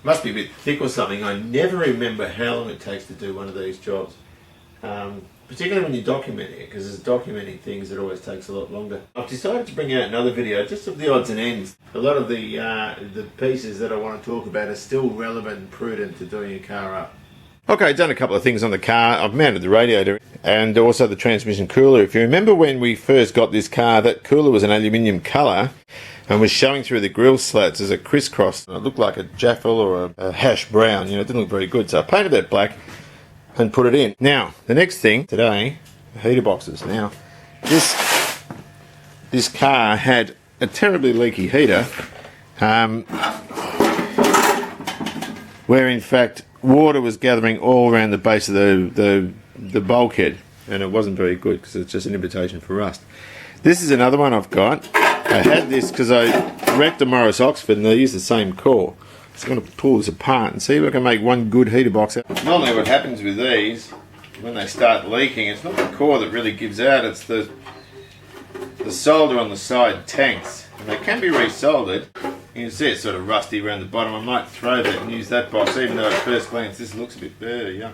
Must be a bit thick or something. I never remember how long it takes to do one of these jobs. Particularly when you're documenting it, because there's documenting things that always takes a lot longer. I've decided to bring out another video just of the odds and ends. A lot of the pieces that I want to talk about are still relevant and prudent to doing your car up. Okay, done a couple of things on the car. I've mounted the radiator and also the transmission cooler. If you remember when we first got this car, that cooler was an aluminium colour and was showing through the grill slats as a crisscross. It looked like a Jaffle or a hash brown, you know, it didn't look very good. So I painted that black and put it in. Now, the next thing today, heater boxes. Now, this car had a terribly leaky heater, where in fact water was gathering all around the base of the bulkhead, and it wasn't very good because it's just an invitation for rust. This is another one I've got. I had this because I wrecked a Morris Oxford and they use the same core. So I'm going to pull this apart and see if I can make one good heater box out. Normally what happens with these, when they start leaking, it's not the core that really gives out, it's the solder on the side tanks. And they can be resoldered. You can see it's sort of rusty around the bottom. I might throw that and use that box, even though at first glance this looks a bit dirty. Yeah.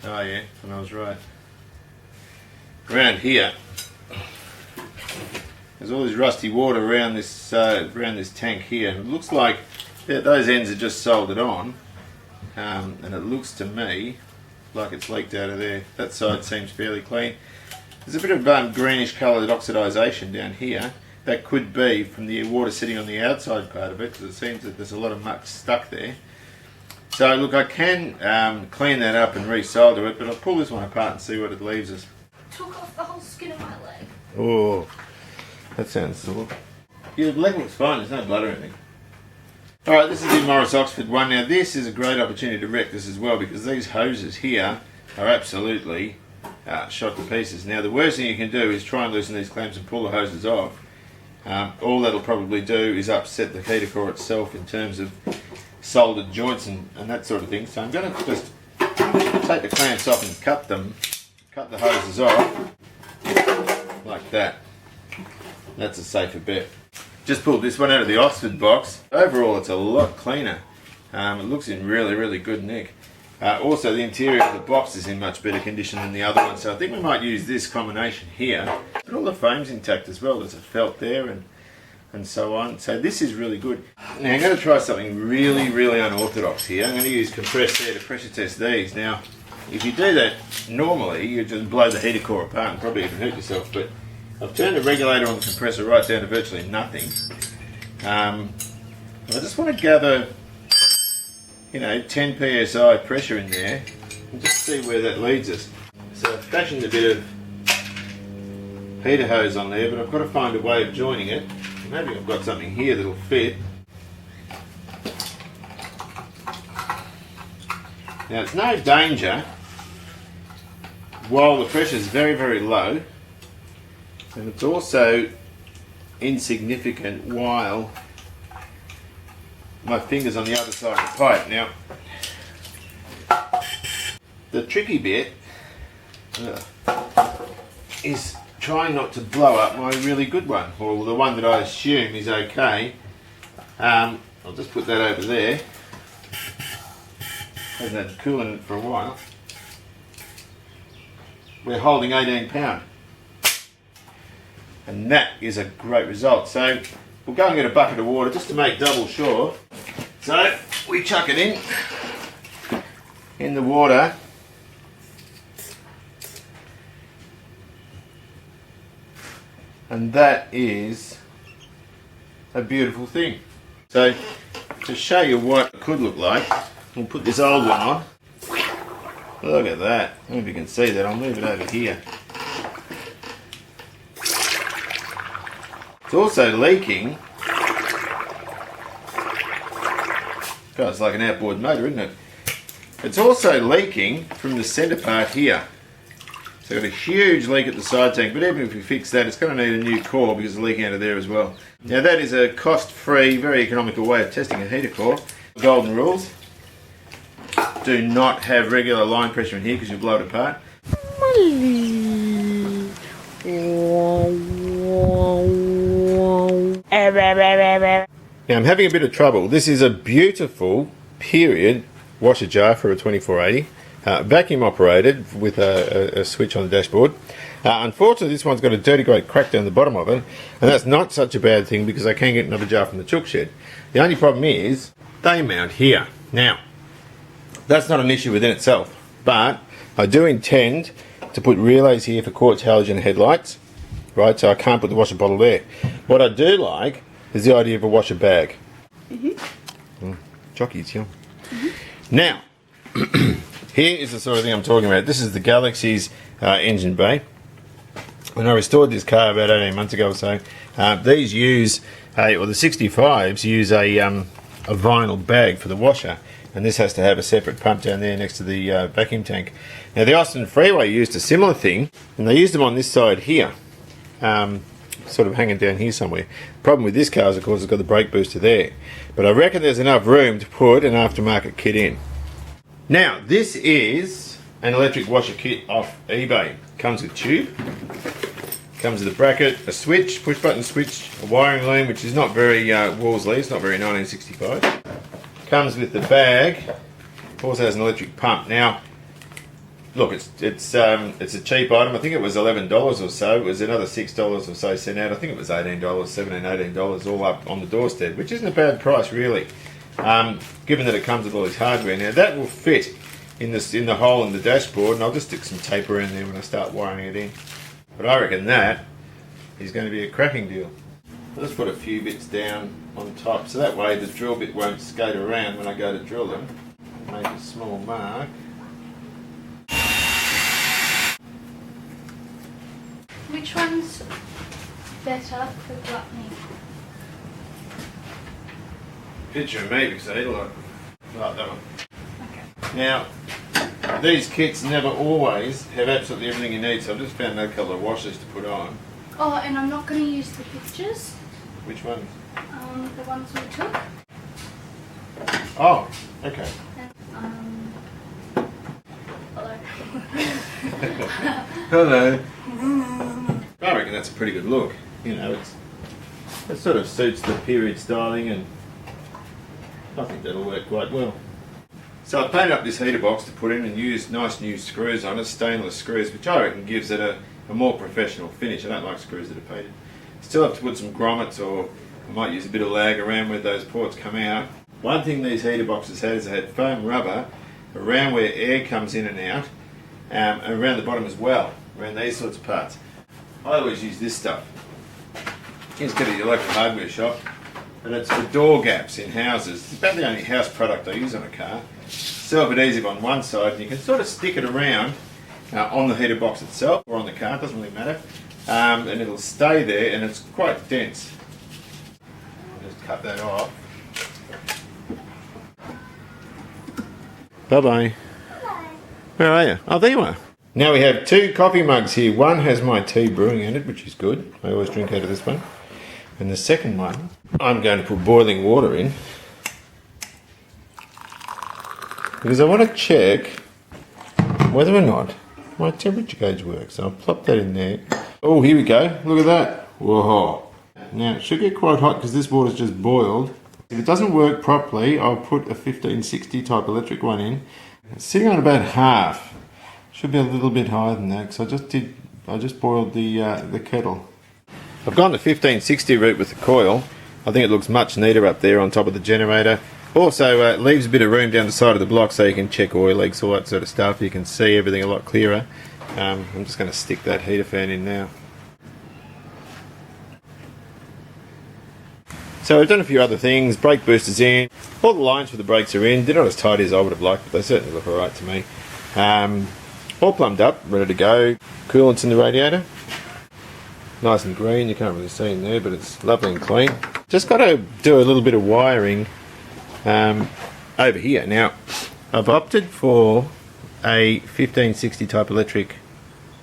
Oh yeah, and I was right. Around here, there's all this rusty water around this tank here. It looks like those ends are just soldered on, and it looks to me like it's leaked out of there. That side seems fairly clean. There's a bit of greenish coloured oxidisation down here. That could be from the water sitting on the outside part of it, because it seems that there's a lot of muck stuck there. So look, I can clean that up and resolder it, but I'll pull this one apart and see what it leaves us. Took off the whole skin of my leg. Oh, that sounds sore. Your leg looks fine, there's no blood or anything. Alright, this is the Morris Oxford one. Now this is a great opportunity to wreck this as well, because these hoses here are absolutely shot to pieces. Now the worst thing you can do is try and loosen these clamps and pull the hoses off. All that'll probably do is upset the heater core itself in terms of soldered joints and that sort of thing. So I'm going to just take the clamps off and cut the hoses off like that. That's a safer bet. Just pulled this one out of the Oxford box. Overall it's a lot cleaner. It looks in really good nick. Also the interior of the box is in much better condition than the other one, so I think we might use this combination here. But all the foam's intact as well, there's a felt there and so on. So this is really good. Now I'm going to try something really unorthodox here. I'm going to use compressed air to pressure test these. Now if you do that normally you just blow the heater core apart and probably even hurt yourself, but I've turned the regulator on the compressor right down to virtually nothing. I just want to gather, you know, 10 psi pressure in there and just see where that leads us. So I've fashioned a bit of heater hose on there, but I've got to find a way of joining it. Maybe I've got something here that'll fit. Now it's no danger while the pressure is very low, and it's also insignificant while my finger's on the other side of the pipe. Now, the tricky bit is trying not to blow up my really good one, or the one that I assume is okay. I'll just put that over there. Hasn't had coolant in it for a while. We're holding 18 pound. And that is a great result. So we'll go and get a bucket of water just to make double sure. So we chuck it in the water. And that is a beautiful thing. So to show you what it could look like, we'll put this old one on. Look at that. I don't know if you can see that. I'll move it over here. It's also leaking. God, it's like an outboard motor, isn't it? It's also leaking from the centre part here. So we've got a huge leak at the side tank, but even if we fix that, it's going to need a new core because it's leaking out of there as well. Now that is a cost-free, very economical way of testing a heater core. Golden rules. Do not have regular line pressure in here because you'll blow it apart. Now I'm having a bit of trouble. This is a beautiful period washer jar for a 2480. Vacuum operated with a switch on the dashboard. Unfortunately, this one's got a dirty great crack down the bottom of it, and that's not such a bad thing because I can get another jar from the chook shed. The only problem is they mount here. Now, that's not an issue within itself, but I do intend to put relays here for quartz halogen headlights, right? So I can't put the washer bottle there. What I do like is the idea of a washer bag. Jockeys, yum. Now, here is the sort of thing I'm talking about. This is the Galaxy's engine bay. When I restored this car about 18 months ago or so, these use, the 65s use a vinyl bag for the washer, and this has to have a separate pump down there next to the vacuum tank. Now the Austin Freeway used a similar thing, and they used them on this side here, sort of hanging down here somewhere. The problem with this car is, of course, it's got the brake booster there, but I reckon there's enough room to put an aftermarket kit in. Now, this is an electric washer kit off eBay. Comes with tube, comes with a bracket, a switch, push button switch, a wiring loom, which is not very Wolseley, it's not very 1965. Comes with the bag, also has an electric pump. Now, look, it's a cheap item. I think it was $11 or so. It was another $6 or so sent out. I think it was $18, $17, $18 all up on the doorstep, which isn't a bad price really. Given that it comes with all this hardware. Now that will fit in the hole in the dashboard, and I'll just stick some tape around there when I start wiring it in. But I reckon that is going to be a cracking deal. I'll just put a few bits down on top, so that way the drill bit won't skate around when I go to drill them. Make a small mark. Which one's better for gluttony? Picture of me because I eat a lot. Like that one. Okay. Now, these kits never always have absolutely everything you need, so I've just found another couple of washers to put on. Oh, and I'm not going to use the pictures. Which ones? The ones we took. Oh, okay. And, hello. Hello. I reckon that's a pretty good look. You know, it sort of suits the period styling, and I think that'll work quite well. So I painted up this heater box to put in and used nice new screws on it, stainless screws, which I reckon gives it a more professional finish. I don't like screws that are painted. Still have to put some grommets, or I might use a bit of lag around where those ports come out. One thing these heater boxes had is they had foam rubber around where air comes in and out, and around the bottom as well, around these sorts of parts. I always use this stuff. You just get it at your local hardware shop, and it's for door gaps in houses. It's about the only house product I use on a car. Self-adhesive on one side, and you can sort of stick it around on the heater box itself or on the car, it doesn't really matter, and it'll stay there, and it's quite dense. I'll just cut that off. Bye-bye. Hello. Where are you? Oh, there you are. Now we have two coffee mugs here. One has my tea brewing in it, which is good. I always drink out of this one. And the second one, I'm going to put boiling water in, because I want to check whether or not my temperature gauge works. I'll plop that in there. Oh, here we go. Look at that. Whoa. Now, it should get quite hot because this water's just boiled. If it doesn't work properly, I'll put a 1560 type electric one in. It's sitting on about half. Should be a little bit higher than that, because I just boiled the kettle. I've gone the 1560 route with the coil. I think it looks much neater up there on top of the generator. Also, it leaves a bit of room down the side of the block so you can check oil leaks, all that sort of stuff. You can see everything a lot clearer. I'm just going to stick that heater fan in now. So I've done a few other things. Brake boosters in. All the lines for the brakes are in. They're not as tidy as I would have liked, but they certainly look alright to me. All plumbed up, ready to go. Coolant's in the radiator. Nice and green, you can't really see in there, but it's lovely and clean. Just got to do a little bit of wiring over here. Now, I've opted for a 1560 type electric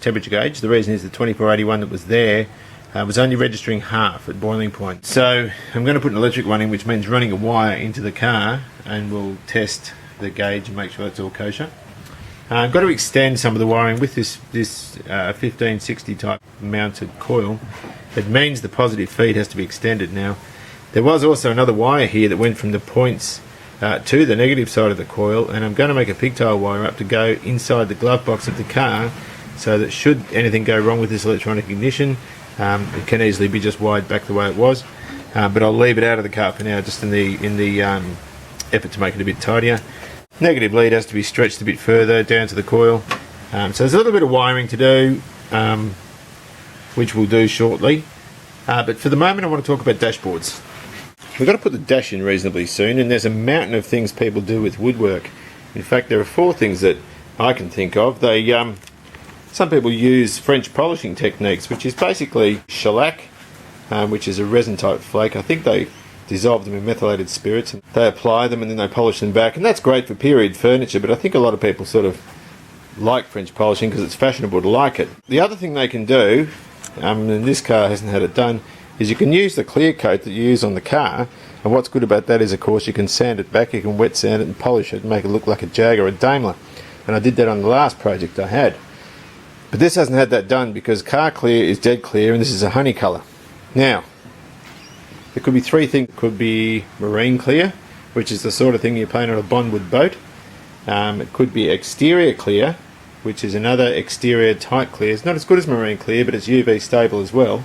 temperature gauge. The reason is the 2481 that was there was only registering half at boiling point. So I'm going to put an electric one in, which means running a wire into the car, and we'll test the gauge and make sure it's all kosher. I've got to extend some of the wiring with this 1560 type mounted coil. It means the positive feed has to be extended. Now, there was also another wire here that went from the points to the negative side of the coil, and I'm going to make a pigtail wire up to go inside the glove box of the car, so that should anything go wrong with this electronic ignition, it can easily be just wired back the way it was. But I'll leave it out of the car for now, just in the effort to make it a bit tidier. Negative lead has to be stretched a bit further down to the coil. So there's a little bit of wiring to do, which we'll do shortly. But for the moment I want to talk about dashboards. We've got to put the dash in reasonably soon, and there's a mountain of things people do with woodwork. In fact, there are 4 things that I can think of. Some people use French polishing techniques, which is basically shellac, which is a resin type flake. I think they dissolve them in methylated spirits and they apply them and then they polish them back, and that's great for period furniture, but I think a lot of people sort of like French polishing because it's fashionable to like it. The other thing they can do, and this car hasn't had it done, is you can use the clear coat that you use on the car, and what's good about that is, of course, you can sand it back, you can wet sand it and polish it and make it look like a Jag or a Daimler, and I did that on the last project I had. But this hasn't had that done because car clear is dead clear and this is a honey colour. Now, there could be 3 things. It could be marine clear, which is the sort of thing you paint on a Bondwood boat. It could be exterior clear, which is another exterior type clear. It's not as good as marine clear, but it's UV stable as well.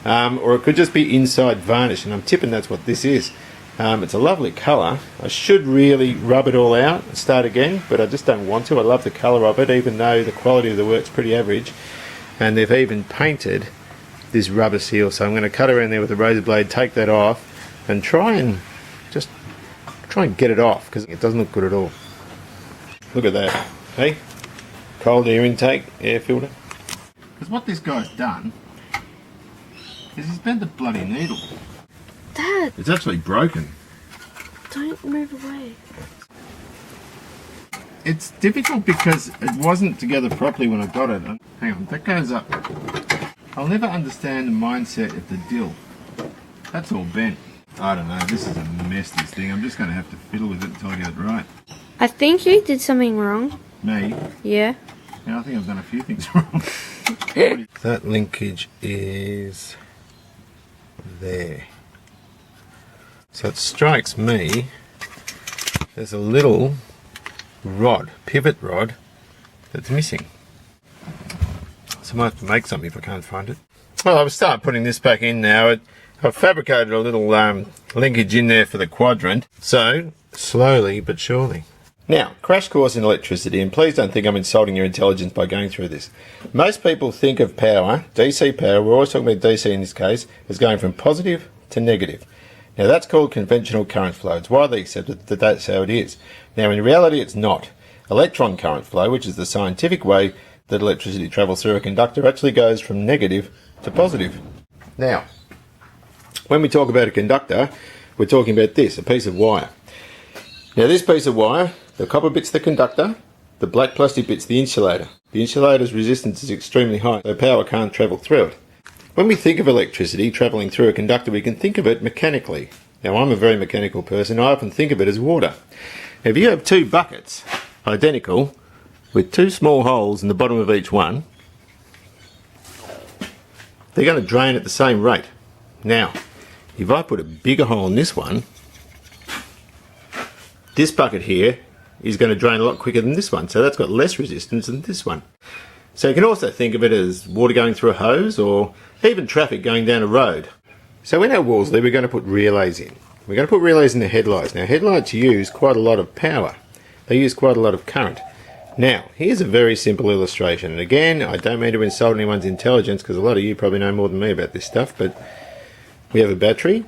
Or it could just be inside varnish, and I'm tipping that's what this is. It's a lovely colour. I should really rub it all out and start again, but I just don't want to. I love the colour of it, even though the quality of the work's pretty average. And they've even painted this rubber seal, so I'm going to cut around there with a razor blade, take that off, and try and get it off, because it doesn't look good at all. Look at that, hey? Cold air intake, air filter. Because what this guy's done is he's bent the bloody needle. Dad! It's actually broken. Don't move away. It's difficult because it wasn't together properly when I got it. Hang on, that goes up. I'll never understand the mindset of the dill. That's all bent. I don't know, this is a mess, this thing. I'm just going to have to fiddle with it until I get it right. I think you did something wrong. Me? Yeah. Yeah, I think I've done a few things wrong. That linkage is there. So it strikes me there's a little rod, pivot rod, that's missing. So I might have to make something if I can't find it. Well, I'll start putting this back in now. I've fabricated a little linkage in there for the quadrant. So, slowly but surely. Now, crash course in electricity, and please don't think I'm insulting your intelligence by going through this. Most people think of power, DC power, we're always talking about DC in this case, as going from positive to negative. Now that's called conventional current flow. It's widely accepted that that's how it is. Now in reality it's not. Electron current flow, which is the scientific way that electricity travels through a conductor, actually goes from negative to positive. Now, when we talk about a conductor, we're talking about this, a piece of wire. Now this piece of wire, the copper bit's the conductor, the black plastic bit's the insulator. The insulator's resistance is extremely high, so power can't travel through it. When we think of electricity travelling through a conductor, we can think of it mechanically. Now I'm a very mechanical person, I often think of it as water. Now, if you have 2 buckets, identical, with 2 small holes in the bottom of each one, they're going to drain at the same rate. Now, if I put a bigger hole in this one, this bucket here is going to drain a lot quicker than this one, so that's got less resistance than this one. So you can also think of it as water going through a hose, or even traffic going down a road. So in our Wolseley we're going to put relays in. We're going to put relays in the headlights. Now headlights use quite a lot of power. They use quite a lot of current. Now here's a very simple illustration, and again I don't mean to insult anyone's intelligence because a lot of you probably know more than me about this stuff, but we have a battery,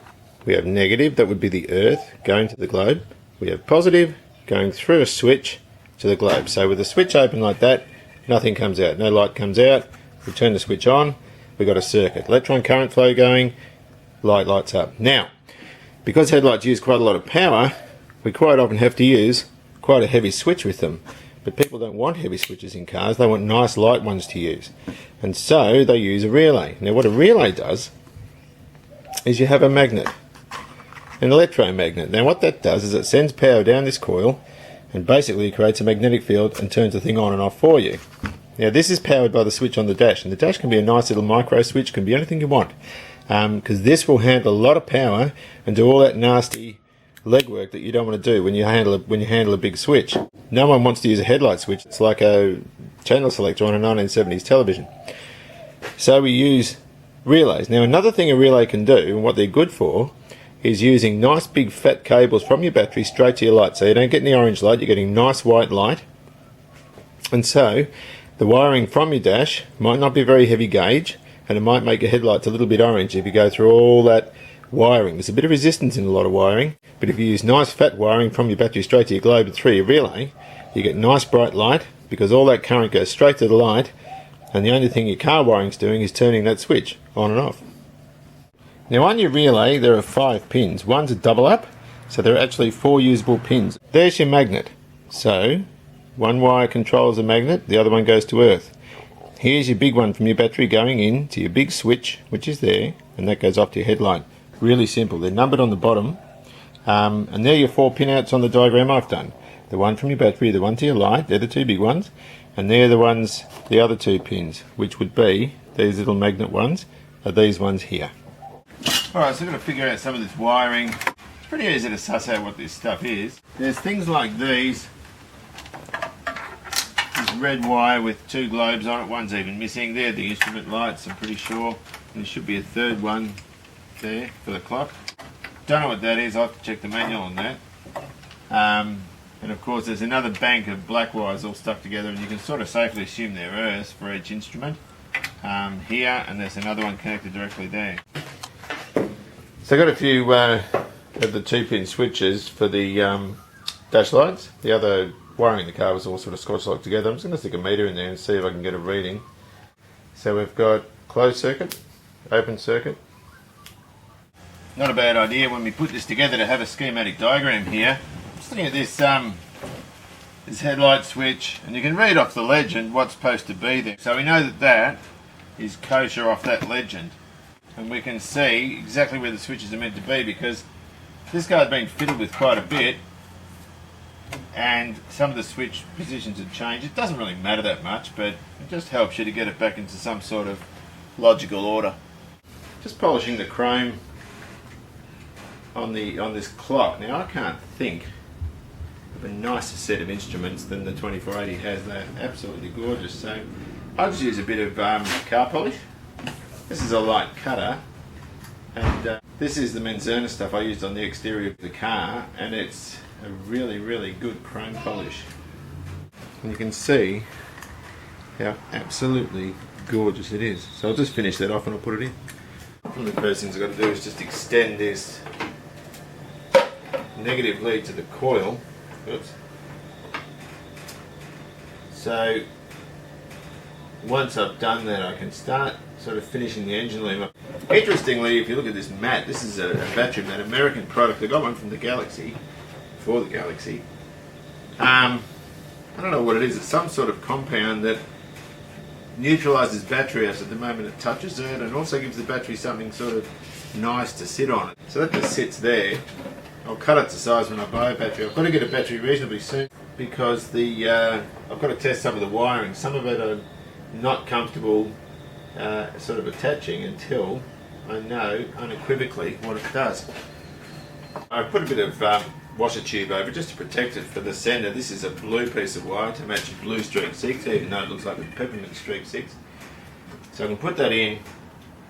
we have negative, that would be the earth going to the globe, we have positive going through a switch to the globe. So with the switch open like that, nothing comes out, no light comes out. We turn the switch on, we've got a circuit. Electron current flow going, light lights up. Now, because headlights use quite a lot of power, we quite often have to use quite a heavy switch with them. But people don't want heavy switches in cars, they want nice light ones to use. And so they use a relay. Now what a relay does is you have a magnet, an electromagnet. Now what that does is it sends power down this coil and basically creates a magnetic field and turns the thing on and off for you. Now this is powered by the switch on the dash, and the dash can be a nice little micro switch, can be anything you want, because this will handle a lot of power and do all that nasty legwork that you don't want to do when you handle a big switch. No one wants to use a headlight switch. It's like a channel selector on a 1970s television. So we use relays. Now another thing a relay can do, and what they're good for, is using nice big fat cables from your battery straight to your light. So you don't get any orange light, you're getting nice white light. And so the wiring from your dash might not be very heavy gauge, and it might make your headlights a little bit orange if you go through all that wiring. There's a bit of resistance in a lot of wiring, but if you use nice fat wiring from your battery straight to your globe and through your relay, you get nice bright light, because all that current goes straight to the light, and the only thing your car wiring's doing is turning that switch on and off. Now on your relay there are 5 pins. One's a double up, so there are actually 4 usable pins. There's your magnet. So one wire controls the magnet, the other one goes to earth. Here's your big one from your battery going in to your big switch, which is there, and that goes off to your headlight. Really simple. They're numbered on the bottom, and they're your 4 pinouts on the diagram I've done. The one from your battery, the one to your light, they're the 2 big ones, and they're the other 2 pins, which would be these little magnet ones, are these ones here. Alright, so I've got to figure out some of this wiring. It's pretty easy to suss out what this stuff is. There's things like these. This red wire with 2 globes on it, one's even missing. They're the instrument lights, I'm pretty sure. And there should be a 3rd one there for the clock. Don't know what that is, I'll have to check the manual on that. And of course there's another bank of black wires all stuck together, and you can sort of safely assume they're earths for each instrument. Here, and there's another one connected directly there. So I got a few of the 2-pin switches for the dash lights. The other wiring in the car was all sort of scotch locked together. I'm just going to stick a meter in there and see if I can get a reading. So we've got closed circuit, open circuit. Not a bad idea when we put this together to have a schematic diagram here. Just looking at this this headlight switch, and you can read off the legend what's supposed to be there. So we know that that is kosher off that legend, and we can see exactly where the switches are meant to be, because this guy's been fiddled with quite a bit and some of the switch positions have changed. It doesn't really matter that much, but it just helps you to get it back into some sort of logical order. Just polishing the chrome on this clock. Now I can't think of a nicer set of instruments than the 2480 has. They're absolutely gorgeous. So I'll just use a bit of car polish. This is a light cutter, and this is the Menzerna stuff I used on the exterior of the car, and it's a really, really good chrome polish. And you can see how absolutely gorgeous it is. So I'll just finish that off and I'll put it in. One of the first things I've got to do is just extend this negative lead to the coil. Oops. So once I've done that, I can start sort of finishing the engine lever. Interestingly, if you look at this mat, this is a battery mat, American product. I got one from the Galaxy, for the Galaxy. I don't know what it is. It's some sort of compound that neutralises battery as at the moment it touches it, and also gives the battery something sort of nice to sit on. So that just sits there. I'll cut it to size when I buy a battery. I've got to get a battery reasonably soon, because I've got to test some of the wiring. Some of it I'm not comfortable sort of attaching until I know unequivocally what it does. I put a bit of washer tube over just to protect it for the sender. This is a blue piece of wire to match a blue streak 6, even though it looks like a peppermint streak 6. So I can put that in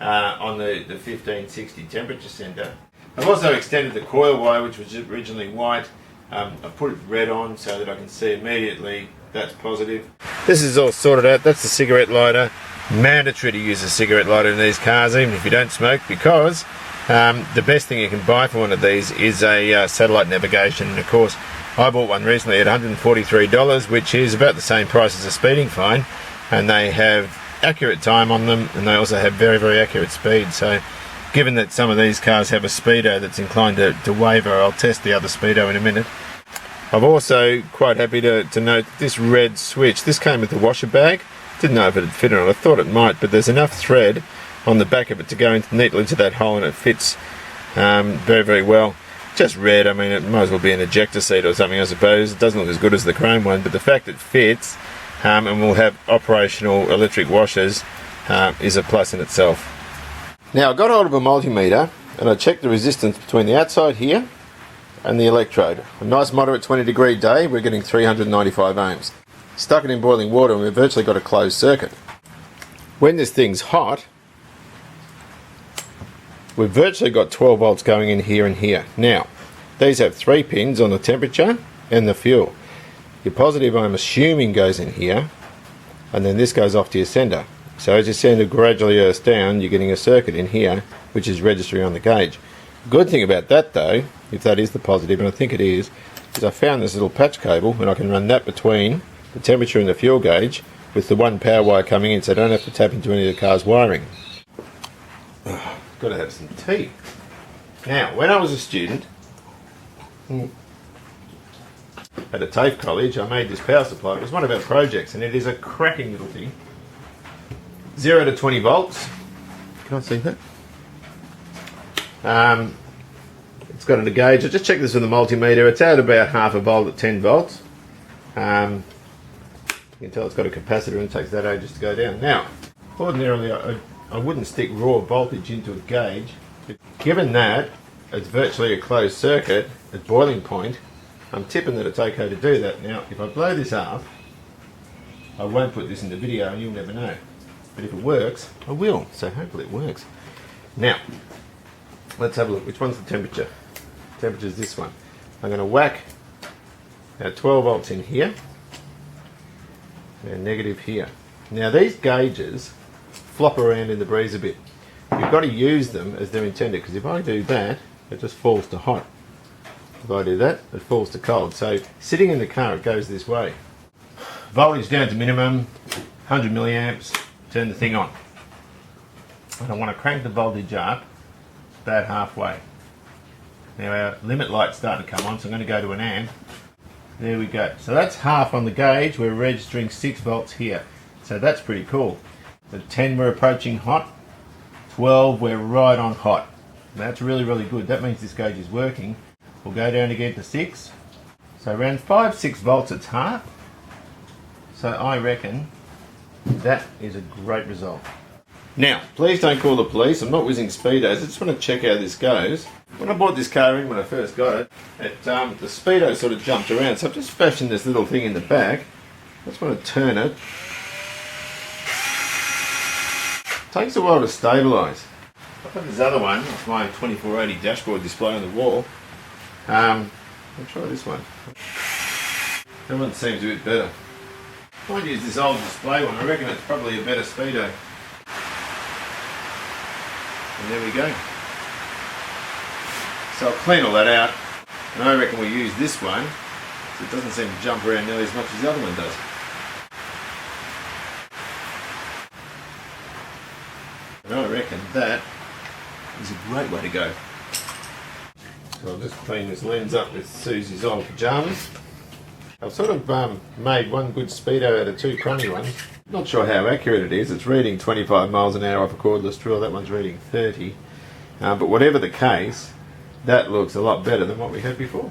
on the 1560 temperature sender. I've also extended the coil wire, which was originally white. I've put it red on so that I can see immediately that's positive. This is all sorted out. That's the cigarette lighter. Mandatory to use a cigarette lighter in these cars, even if you don't smoke, because the best thing you can buy for one of these is a satellite navigation. And of course, I bought one recently at $143, which is about the same price as a speeding fine, and they have accurate time on them, and they also have very, very accurate speed. So given that some of these cars have a speedo that's inclined to waver, I'll test the other speedo in a minute. I'm also quite happy to note this red switch. This came with the washer bag. Didn't know if it would fit on it. I thought it might, but there's enough thread on the back of it to go neatly into that hole, and it fits very, very well. Just red. I mean, it might as well be an ejector seat or something, I suppose. It doesn't look as good as the chrome one, but the fact it fits and will have operational electric washers is a plus in itself. Now I got hold of a multimeter and I checked the resistance between the outside here and the electrode. A nice moderate 20-degree day, we're getting 395 ohms. Stuck it in boiling water and we've virtually got a closed circuit. When this thing's hot, we've virtually got 12 volts going in here and here. Now, these have 3 pins on the temperature and the fuel. Your positive, I'm assuming, goes in here, and then this goes off to your sender. So as your sender gradually earths down, you're getting a circuit in here, which is registering on the gauge. Good thing about that though, if that is the positive, and I think it is I found this little patch cable and I can run that between the temperature and the fuel gauge with the one power wire coming in, so I don't have to tap into any of the car's wiring. Got to have some tea. Now, when I was a student at a TAFE college, I made this power supply. It was one of our projects and it is a cracking little thing. 0 to 20 volts. Can I see that? It's got a gauge. I just checked this with the multimeter. It's at about half a volt at 10 volts. You can tell it's got a capacitor and it takes that ages to go down. Now, ordinarily I wouldn't stick raw voltage into a gauge, but given that it's virtually a closed circuit at boiling point, I'm tipping that it's okay to do that. Now, if I blow this up, I won't put this in the video and you'll never know. But if it works, I will. So hopefully it works. Now, let's have a look. Which one's the temperature? Temperature is this one. I'm going to whack 12 volts in here and negative here. Now these gauges flop around in the breeze a bit. You've got to use them as they're intended, because if I do that, it just falls to hot. If I do that, it falls to cold. So sitting in the car, it goes this way. Voltage down to minimum, 100 milliamps. Turn the thing on. And I want to crank the voltage up about halfway. Now our limit light's starting to come on, so I'm going to go to an amp. There we go. So that's half on the gauge. We're registering 6 volts here. So that's pretty cool. At 10 we're approaching hot. 12 we're right on hot. That's really, really good. That means this gauge is working. We'll go down again to 6. So around 5-6 volts it's half. So I reckon that is a great result. Now, please don't call the police. I'm not whizzing speedos. I just want to check how this goes. When I bought this car in, when I first got it, the speedo sort of jumped around. So I've just fashioned this little thing in the back. I just want to turn it. Takes a while to stabilise. I've got this other one. It's my 2480 dashboard display on the wall. I'll try this one. That one seems a bit better. I might use this old display one. I reckon it's probably a better speedo. And there we go. So I'll clean all that out, and I reckon we'll use this one, so it doesn't seem to jump around nearly as much as the other one does. And I reckon that is a great way to go. So I'll just clean this lens up with Susie's old pyjamas. I've sort of made one good speedo out of 2 crummy ones. Not sure how accurate it is. It's reading 25 miles an hour off a cordless drill. That one's reading 30. But whatever the case, that looks a lot better than what we had before.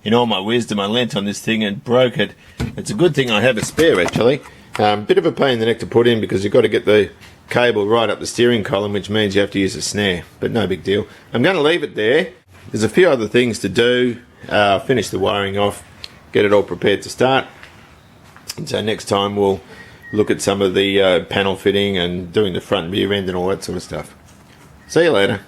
In all my wisdom, I leant on this thing and broke it. It's a good thing I have a spare, actually. Bit of a pain in the neck to put in because you've got to get the cable right up the steering column, which means you have to use a snare, but no big deal. I'm going to leave it there. There's a few other things to do. Finish the wiring off, get it all prepared to start. And so next time we'll look at some of the panel fitting and doing the front and rear end and all that sort of stuff. See you later.